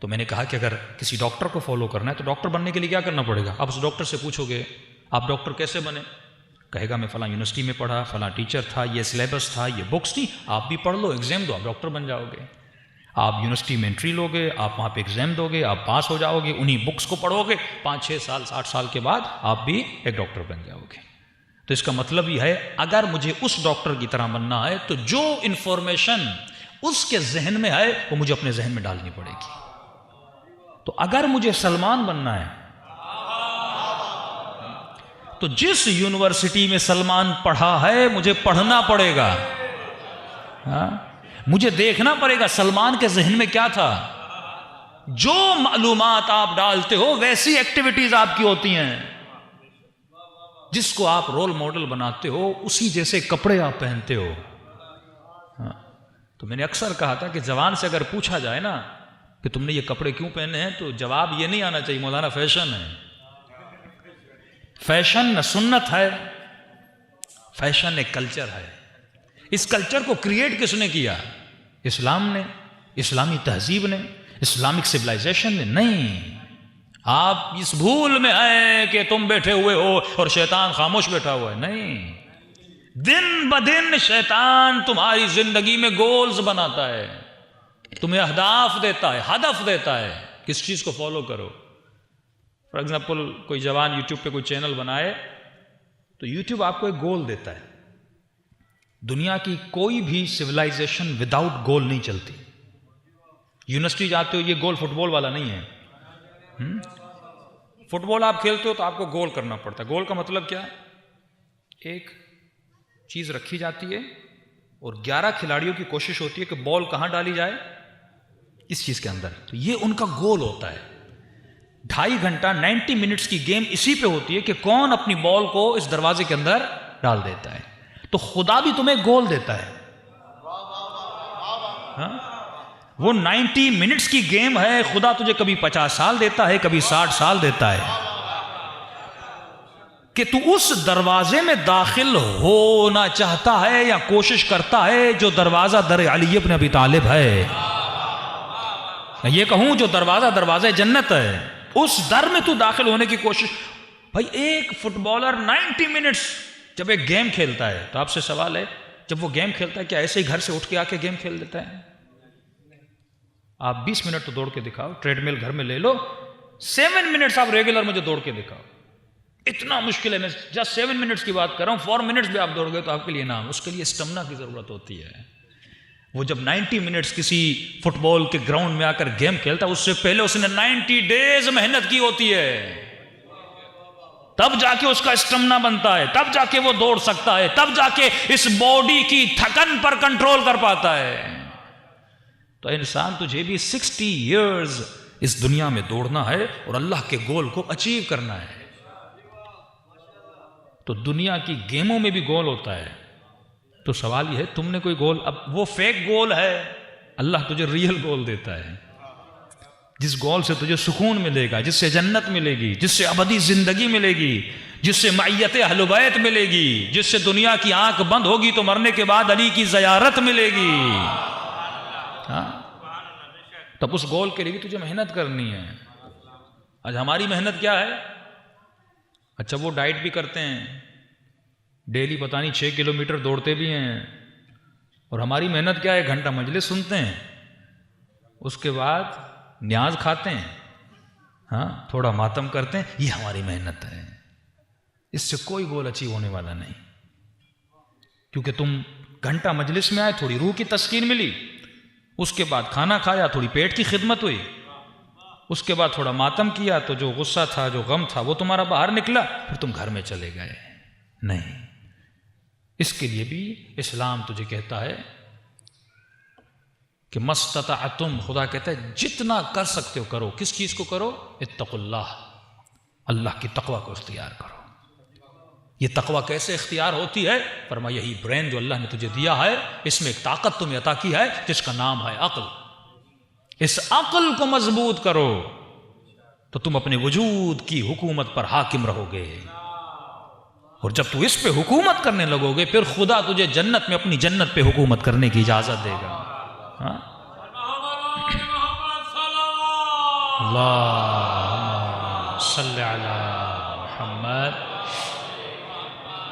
تو میں نے کہا کہ اگر کسی ڈاکٹر کو فالو کرنا ہے تو ڈاکٹر بننے کے لیے کیا کرنا پڑے گا؟ آپ اس ڈاکٹر سے پوچھو گے آپ ڈاکٹر کیسے بنے، کہے گا میں فلاں یونیورسٹی میں پڑھا، فلاں ٹیچر تھا، یہ سلیبس تھا، یہ بکس تھی، آپ بھی پڑھ لو، ایگزام دو، آپ ڈاکٹر بن جاؤ گے۔ آپ یونیورسٹی میں انٹری لو گے، آپ وہاں پہ ایگزام دو گے، آپ پاس ہو جاؤ گے، انہی بکس کو پڑھو گے، 5-6 سال 60 سال کے بعد آپ بھی ایک ڈاکٹر بن جاؤ گے۔ تو اس کا مطلب یہ ہے اگر مجھے اس ڈاکٹر کی طرح بننا ہے تو جو انفارمیشن اس کے ذہن میں ہے وہ مجھے اپنے ذہن میں ڈالنی پڑے گی۔ تو اگر مجھے سلمان بننا ہے تو جس یونیورسٹی میں سلمان پڑھا ہے مجھے پڑھنا پڑے گا، مجھے دیکھنا پڑے گا سلمان کے ذہن میں کیا تھا۔ جو معلومات آپ ڈالتے ہو ویسی ایکٹیویٹیز آپ کی ہوتی ہیں، جس کو آپ رول ماڈل بناتے ہو اسی جیسے کپڑے آپ پہنتے ہو۔ تو میں نے اکثر کہا تھا کہ جوان سے اگر پوچھا جائے نا کہ تم نے یہ کپڑے کیوں پہنے ہیں تو جواب یہ نہیں آنا چاہیے مولانا فیشن ہے۔ فیشن نہ سنت ہے، فیشن ایک کلچر ہے۔ اس کلچر کو کریٹ کس نے کیا؟ اسلام نے، اسلامی تہذیب نے، اسلامک سویلائزیشن نے نہیں۔ آپ اس بھول میں ہیں کہ تم بیٹھے ہوئے ہو اور شیطان خاموش بیٹھا ہوا ہے، نہیں۔ دن بدن شیطان تمہاری زندگی میں گولز بناتا ہے، تمہیں اہداف دیتا ہے، ہدف دیتا ہے، کس چیز کو فالو کرو۔ فار ایگزامپل کوئی جوان یوٹیوب پہ کوئی چینل بنائے تو یوٹیوب آپ کو ایک گول دیتا ہے۔ دنیا کی کوئی بھی سویلائزیشن وداؤٹ گول نہیں چلتی۔ یونیورسٹی جاتے ہو، یہ گول فٹ بال والا نہیں ہے۔ فٹ بال آپ کھیلتے ہو تو آپ کو گول کرنا پڑتا ہے۔ گول کا مطلب کیا؟ ایک چیز رکھی جاتی ہے اور 11 کھلاڑیوں کی کوشش ہوتی ہے کہ بال کہاں ڈالی جائے، اس چیز کے اندر۔ تو یہ ان کا گول ہوتا ہے۔ 2.5 گھنٹہ 90 منٹس کی گیم اسی پہ ہوتی ہے کہ کون اپنی بال کو اس دروازے کے اندر ڈال دیتا ہے۔ تو خدا بھی تمہیں گول دیتا ہے۔ وہ 90 منٹس کی گیم ہے، خدا تجھے کبھی 50 سال دیتا ہے، کبھی 60 سال دیتا ہے کہ تو اس دروازے میں داخل ہونا چاہتا ہے یا کوشش کرتا ہے جو دروازہ در علی ابن ابی طالب ہے۔ یہ کہوں جو دروازہ جنت ہے، اس در میں تو داخل ہونے کی کوشش۔ بھائی ایک فٹ بالر 90 منٹس جب ایک گیم کھیلتا ہے تو آپ سے سوال ہے، جب وہ گیم کھیلتا ہے کیا ایسے ہی گھر سے اٹھ کے آ کے گیم کھیل دیتا ہے؟ آپ 20 منٹ تو دوڑ کے دکھاؤ، ٹریڈ مل گھر میں لے لو، 7 منٹس آپ ریگولر مجھے دوڑ کے دکھاؤ۔ اتنا مشکل ہے، میں جسٹ 7 منٹس کی بات کر رہا ہوں، 4 منٹس بھی آپ دوڑ گئے تو آپ کے لیے نام۔ اس کے لیے اسٹمنا کی ضرورت ہوتی ہے۔ وہ جب 90 منٹس کسی فٹ بال کے گراؤنڈ میں آ کر گیم کھیلتا ہے، اس سے پہلے اس نے 90 ڈیز محنت کی ہوتی ہے، تب جا کے اس کا اسٹمنا بنتا ہے، تب جا کے وہ دوڑ سکتا ہے، تب جا کے اس باڈی کی تھکن پر کنٹرول کر پاتا ہے۔ تو انسان تجھے بھی 60 ایئرز اس دنیا میں دوڑنا ہے اور اللہ کے گول کو اچیو کرنا ہے۔ تو دنیا کی گیموں میں بھی گول ہوتا ہے۔ تو سوال یہ ہے تم نے کوئی گول، اب وہ فیک گول ہے، اللہ تجھے ریئل گول دیتا ہے، جس گول سے تجھے سکون ملے گا، جس سے جنت ملے گی، جس سے ابدی زندگی ملے گی، جس سے معیت اہل بیت ملے گی، جس سے دنیا کی آنکھ بند ہوگی تو مرنے کے بعد علی کی زیارت ملے گی۔ تب اس گول کے لیے بھی تجھے محنت کرنی ہے۔ آج ہماری محنت کیا ہے؟ اچھا وہ ڈائٹ بھی کرتے ہیں، ڈیلی پتہ نہیں 6 کلومیٹر دوڑتے بھی ہیں، اور ہماری محنت کیا ہے؟ 1 گھنٹہ مجلس سنتے ہیں، اس کے بعد نیاز کھاتے ہیں، تھوڑا ماتم کرتے ہیں، یہ ہماری محنت ہے۔ اس سے کوئی گول اچیو ہونے والا نہیں، کیونکہ تم گھنٹہ مجلس میں آئے، تھوڑی روح کی تسکین ملی، اس کے بعد کھانا کھایا، تھوڑی پیٹ کی خدمت ہوئی، اس کے بعد تھوڑا ماتم کیا تو جو غصہ تھا، جو غم تھا، وہ تمہارا باہر نکلا، پھر تم گھر میں چلے گئے۔ نہیں، اس کے لیے بھی اسلام تجھے کہتا ہے کہ مستطعتم، خدا کہتا ہے جتنا کر سکتے ہو کرو۔ کس چیز کو کرو؟ اتقوا اللہ، اللہ کی تقوی کو اختیار کرو۔ یہ تقوی کیسے اختیار ہوتی ہے؟ فرمایا یہی برین جو اللہ نے تجھے دیا ہے، اس میں ایک طاقت تمہیں عطا کی ہے جس کا نام ہے عقل۔ اس عقل کو مضبوط کرو تو تم اپنے وجود کی حکومت پر حاکم رہو گے۔ اور جب تو اس پہ حکومت کرنے لگو گے پھر خدا تجھے جنت میں اپنی جنت پہ حکومت کرنے کی اجازت دے گا. ہاں اللہم صلی علی محمد.